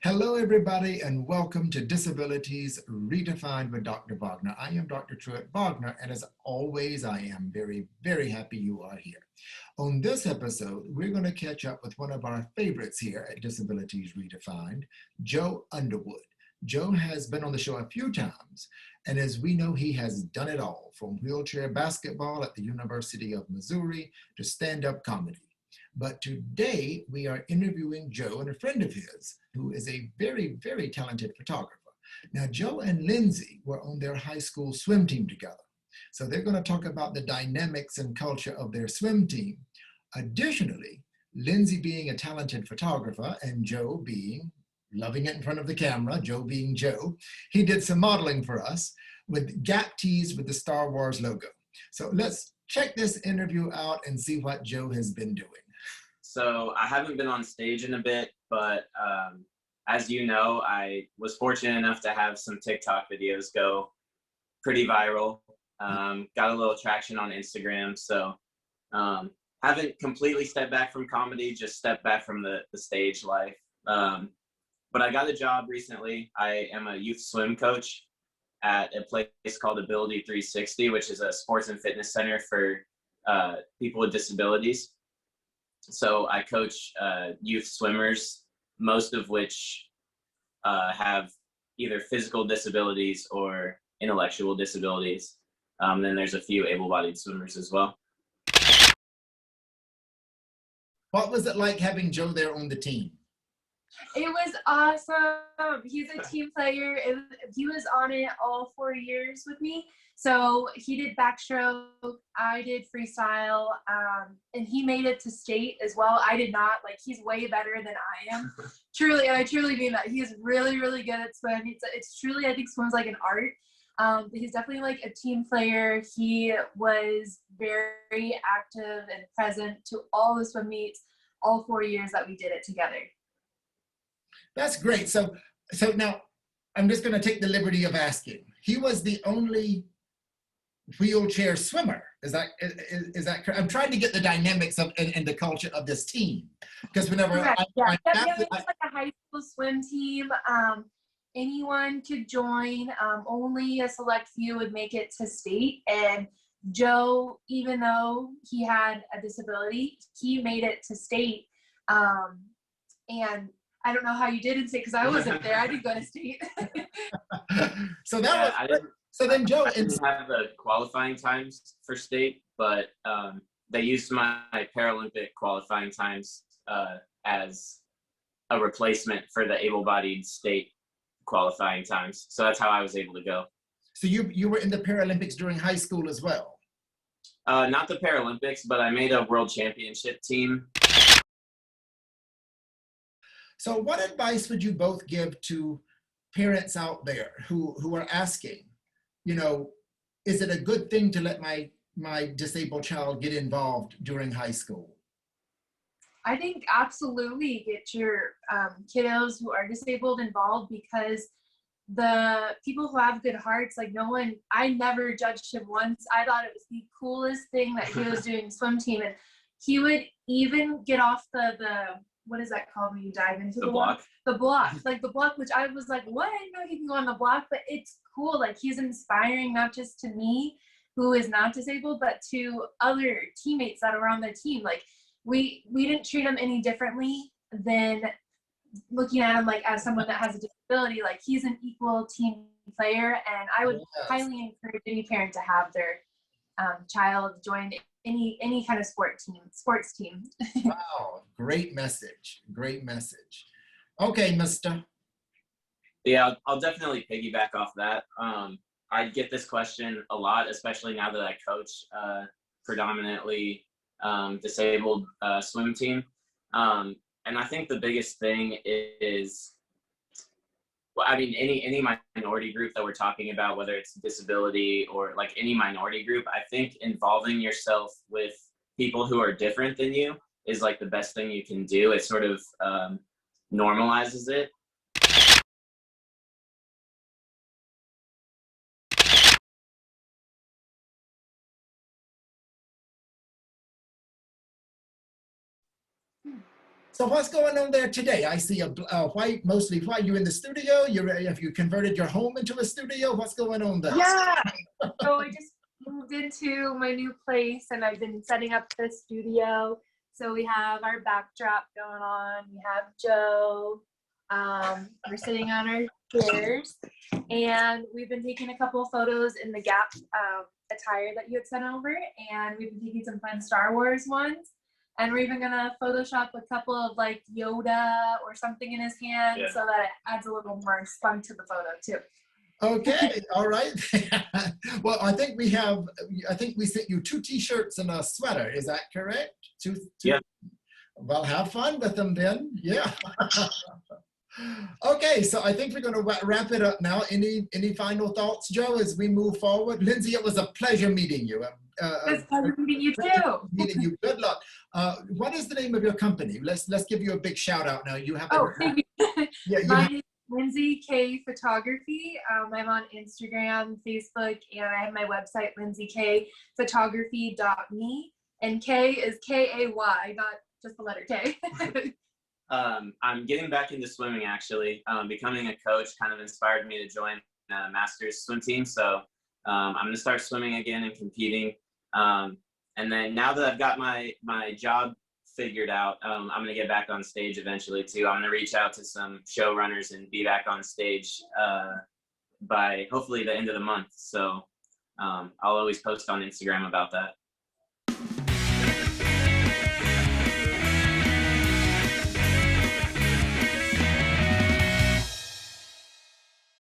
Hello, everybody, and welcome to Disabilities Redefined with Dr. Wagner. I am Dr. Truett Wagner, and as always, I am very, very happy you are here. On this episode, we're going to catch up with one of our favorites here at Disabilities Redefined, Joe Underwood. Joe has been on the show a few times, and as we know, he has done it all, from wheelchair basketball at the University of Missouri to stand-up comedy. But today we are interviewing Joe and a friend of his who is a very, very talented photographer. Now, Joe and Lindsey were on their high school swim team together. So they're going to talk about the dynamics and culture of their swim team. Additionally, Lindsey being a talented photographer and Joe being loving it in front of the camera, Joe being Joe, he did some modeling for us with gap tees with the Star Wars logo. So let's check this interview out and see what Joe has been doing. So I haven't been on stage in a bit, but as you know, I was fortunate enough to have some TikTok videos go pretty viral. Got a little traction on Instagram. So haven't completely stepped back from comedy, just stepped back from the stage life. But I got a job recently. I am a youth swim coach at a place called Ability 360, which is a sports and fitness center for people with disabilities. So I coach youth swimmers, most of which have either physical disabilities or intellectual disabilities. Then there's a few able-bodied swimmers as well. What was it like having Joe there on the team? It was awesome. He's a team player. He was on it all 4 years with me. So he did backstroke, I did freestyle, and he made it to state as well. I did not. Like, he's way better than I am. Truly, and I truly mean that. He's really, really good at swim. It's truly, I think swim's like an art. But he's definitely like a team player. He was very active and present to all the swim meets, all 4 years that we did it together. That's great. So now I'm just going to take the liberty of asking. He was the only wheelchair swimmer. Is that correct? I'm trying to get the dynamics of and the culture of this team, because whenever it was like a high school swim team. Anyone could join. Only a select few would make it to state. And Joe, even though he had a disability, he made it to state. And I don't know how you did in state because I wasn't there. I didn't go to state. So so then Joe, I didn't have the qualifying times for state, but they used my Paralympic qualifying times as a replacement for the able-bodied state qualifying times. So that's how I was able to go. So you were in the Paralympics during high school as well? Not the Paralympics, but I made a world championship team. So what advice would you both give to parents out there who are asking, you know, is it a good thing to let my disabled child get involved during high school? I think absolutely get your kiddos who are disabled involved, because the people who have good hearts, like I never judged him once. I thought it was the coolest thing that he was doing swim team, and he would even get off the what is that called when you dive into the block? The block, like the block, which I was like, what? I didn't know he can go on the block, but it's cool. Like, he's inspiring, not just to me, who is not disabled, but to other teammates that are on the team. Like, we didn't treat him any differently than looking at him like as someone that has a disability. Like, he's an equal team player, and I would highly encourage any parent to have their child join any kind of sports team. Wow, great message, great message. Okay, mister. Yeah, I'll definitely piggyback off that. I get this question a lot, especially now that I coach predominantly disabled swim team. And I think the biggest thing is, well, I mean, any minority group that we're talking about, whether it's disability or like any minority group, I think involving yourself with people who are different than you is like the best thing you can do. It sort of normalizes it. So what's going on there today? I see a white, mostly white. You in the studio? Have you converted your home into a studio? What's going on there? Yeah. So I just moved into my new place and I've been setting up the studio. So we have our backdrop going on. We have Joe. We're sitting on our chairs and we've been taking a couple of photos in the Gap attire that you had sent over, and we've been taking some fun Star Wars ones. And we're even gonna Photoshop a couple of like Yoda or something in his hand, so that it adds a little more spunk to the photo too. Okay, all right. Well, I think we sent you 2 t-shirts and a sweater. Is that correct? Two. Yeah. Well, have fun with them then. Yeah. Okay, so I think we're going to wrap it up now. Any final thoughts, Joe, as we move forward? Lindsey, it was a pleasure meeting you. It's pleasure meeting you too. Meeting you. Good luck. What is the name of your company? Let's give you a big shout out now. You have. Thank you. Yeah, Mine is Lindsey K Photography. I'm on Instagram, Facebook, and I have my website, lindseyphotography.me. And K is K-A-Y, not just the letter K. I'm getting back into swimming, actually. Becoming a coach kind of inspired me to join a master's swim team. So I'm going to start swimming again and competing. And then now that I've got my job figured out, I'm going to get back on stage eventually too. I'm going to reach out to some showrunners and be back on stage by hopefully the end of the month. So I'll always post on Instagram about that.